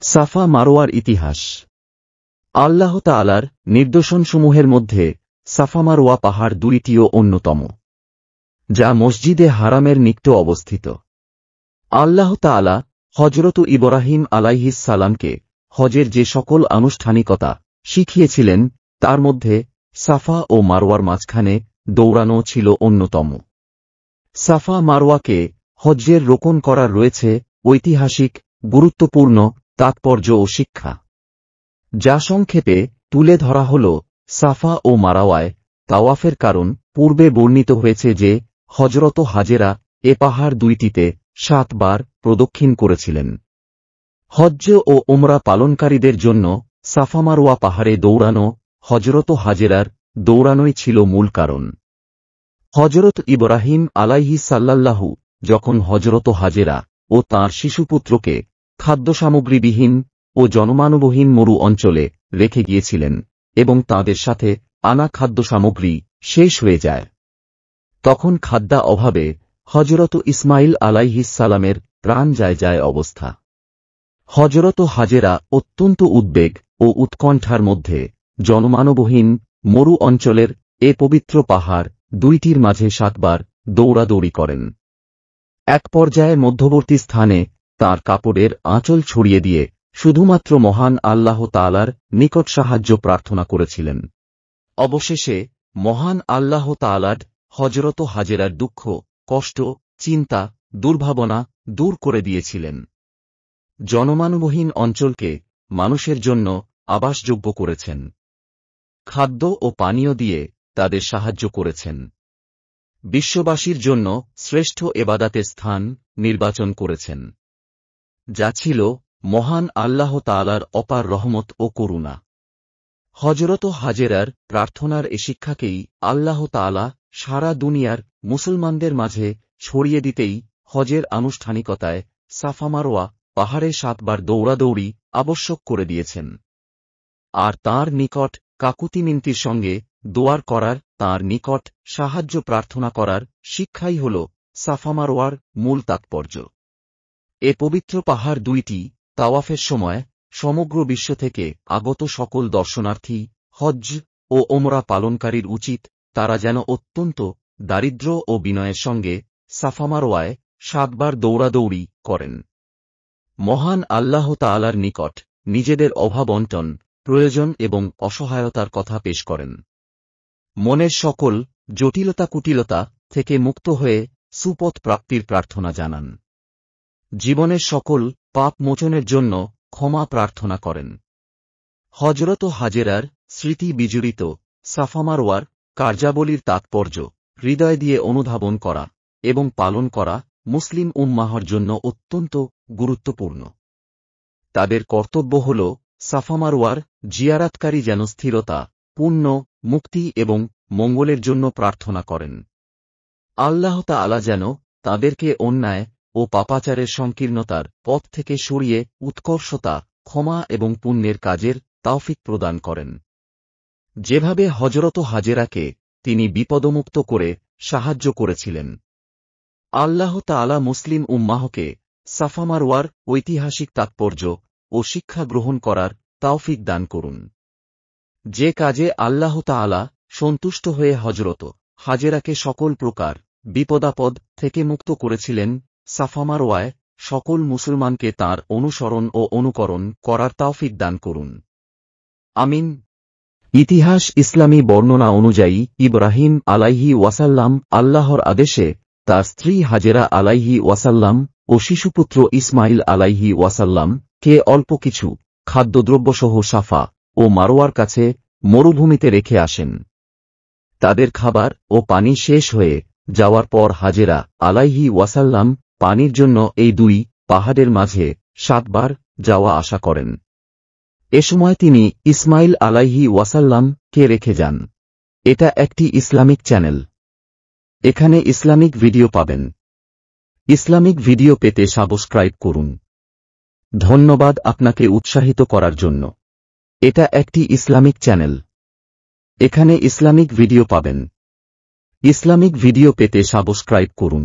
সাফা মারোয়ার ইতিহাস। আল্লাহ তাআলার নিদর্শনসমূহের মধ্যে সাফা মারওয়া পাহাড় দুইটিও অন্যতম, যা মসজিদে হারামের নিকটে অবস্থিত। আল্লাহ তাআলা হযরত ইব্রাহিম আলাইহিস সালামকে হজের যে সকল আনুষ্ঠানিকতা শিখিয়েছিলেন তার মধ্যে সাফা ও মারওয়ার মাঝখানে দৌড়ানো ছিল অন্যতম। সাফা মারওয়াকে হজ্জের রোকন করার রয়েছে ঐতিহাসিক গুরুত্বপূর্ণ তাৎপর্য ও শিক্ষা, যা সংক্ষেপে তুলে ধরা হল। সাফা ও মারওয়ায় তাওয়াফের কারণ পূর্বে বর্ণিত হয়েছে যে হযরত হাজেরা এ পাহাড় দুইটিতে 7 বার প্রদক্ষিণ করেছিলেন। হজ্জ ও উমরা পালনকারীদের জন্য সাফা মারওয়া পাহাড়ে দৌড়ানো হযরত হাজেরার দৌড়ানোই ছিল মূল কারণ। হযরত ইব্রাহিম আলাইহিস সাল্লাল্লাহু যখন হযরত হাজেরা ও তাঁর শিশুপুত্রকে খাদ্যসামগ্রীবিহীন ও জনমানবহীন মরু অঞ্চলে রেখে গিয়েছিলেন এবং তাঁদের সাথে আনা খাদ্যসামগ্রী শেষ হয়ে যায়, তখন খাদ্যা অভাবে হযরত ইসমাইল আলাইহিস সালামের প্রাণ যায় অবস্থা। হযরত হাজেরা অত্যন্ত উদ্বেগ ও উৎকণ্ঠার মধ্যে জনমানবহীন মরু অঞ্চলের এ পবিত্র পাহাড় দুইটির মাঝে 7 বার দৌড়াদৌড়ি করেন। এক পর্যায়ে মধ্যবর্তী স্থানে তাঁর কাপড়ের আঁচল ছড়িয়ে দিয়ে শুধুমাত্র মহান আল্লাহ তাআলার নিকট সাহায্য প্রার্থনা করেছিলেন। অবশেষে মহান আল্লাহ তাআলা হযরত হাজেরার দুঃখ, কষ্ট, চিন্তা, দুর্ভাবনা দূর করে দিয়েছিলেন। জনমানবহীন অঞ্চলকে মানুষের জন্য আবাসযোগ্য করেছেন। খাদ্য ও পানীয় দিয়ে তাদের সাহায্য করেছেন। বিশ্ববাসীর জন্য শ্রেষ্ঠ এবাদাতের স্থান নির্বাচন করেছেন, যা ছিল মহান আল্লাহ তাআলার অপার রহমত ও করুণা। হযরত হাজেরার প্রার্থনার এ শিক্ষাকেই আল্লাহ তাআলা সারা দুনিয়ার মুসলমানদের মাঝে ছড়িয়ে দিতেই হজের আনুষ্ঠানিকতায় সাফা মারওয়া পাহাড়ে 7 বার দৌড়াদৌড়ি আবশ্যক করে দিয়েছেন। আর তাঁর নিকট কাকুতি মিনতির সঙ্গে দোয়ার করার, তাঁর নিকট সাহায্য প্রার্থনা করার শিক্ষাই হল সাফা মারওয়ার মূল তাৎপর্য। এ পবিত্র পাহাড় দুইটি তাওয়াফের সময় সমগ্র বিশ্ব থেকে আগত সকল দর্শনার্থী, হজ্জ ও ওমরা পালনকারীর উচিত তারা যেন অত্যন্ত দারিদ্র্য ও বিনয়ের সঙ্গে সাফা মারওয়ায় 7 বার দৌড়াদৌড়ি করেন। মহান আল্লাহ তাআলার নিকট নিজেদের অভাব অন্টন, প্রয়োজন এবং অসহায়তার কথা পেশ করেন। মনের সকল জটিলতা কুটিলতা থেকে মুক্ত হয়ে সুপথ প্রাপ্তির প্রার্থনা জানান। জীবনের সকল পাপ মোচনের জন্য ক্ষমা প্রার্থনা করেন। হযরত হাজেরার স্মৃতি বিজড়িত সাফা মারওয়ার কার্যাবলীর তাৎপর্য হৃদয় দিয়ে অনুধাবন করা এবং পালন করা মুসলিম উম্মাহর জন্য অত্যন্ত গুরুত্বপূর্ণ। তাদের কর্তব্য হল সাফা মারওয়ার জিয়ারাতকারী যেন স্থিরতা, পুণ্য, মুক্তি এবং মঙ্গলের জন্য প্রার্থনা করেন। আল্লাহ তাআলা যেন তাদেরকে অন্যায় ও পাপাচারের সংকীর্ণতার পথ থেকে সরিয়ে উৎকর্ষতা, ক্ষমা এবং পুণ্যের কাজের তাওফিক প্রদান করেন। যেভাবে হযরত হাজেরাকে তিনি বিপদমুক্ত করে সাহায্য করেছিলেন, আল্লাহ তাআলা মুসলিম উম্মাহকে সাফা মারওয়ার ঐতিহাসিক তাৎপর্য ও শিক্ষা গ্রহণ করার তাওফিক দান করুন। যে কাজে আল্লাহ তাআলা সন্তুষ্ট হয়ে হযরত হাজেরাকে সকল প্রকার বিপদাপদ থেকে মুক্ত করেছিলেন, সাফা মারওয়ায় সকল মুসলমানকে তাঁর অনুসরণ ও অনুকরণ করার তাওফিক দান করুন। আমিন। ইতিহাস ইসলামী বর্ণনা অনুযায়ী ইব্রাহিম আলাইহি ওয়াসাল্লাম আল্লাহর আদেশে তার স্ত্রী হাজেরা আলাইহি ওয়াসাল্লাম ও শিশুপুত্র ইসমাইল আলাইহি ওয়াসাল্লাম কে অল্প কিছু খাদ্যদ্রব্যসহ সাফা ও মারওয়ার কাছে মরুভূমিতে রেখে আসেন। তাদের খাবার ও পানি শেষ হয়ে যাওয়ার পর হাজেরা আলাইহি ওয়াসাল্লাম পানির জন্য এই দুই পাহাড়ের মাঝে 7 বার যাওয়া আসা করেন। এ সময় তিনি ইসমাইল আলাইহি ওয়াসাল্লাম কে রেখে যান। এটা একটি ইসলামিক চ্যানেল। এখানে ইসলামিক ভিডিও পাবেন। ইসলামিক ভিডিও পেতে সাবস্ক্রাইব করুন। ধন্যবাদ আপনাকে উৎসাহিত করার জন্য। এটা একটি ইসলামিক চ্যানেল। এখানে ইসলামিক ভিডিও পাবেন। ইসলামিক ভিডিও পেতে সাবস্ক্রাইব করুন।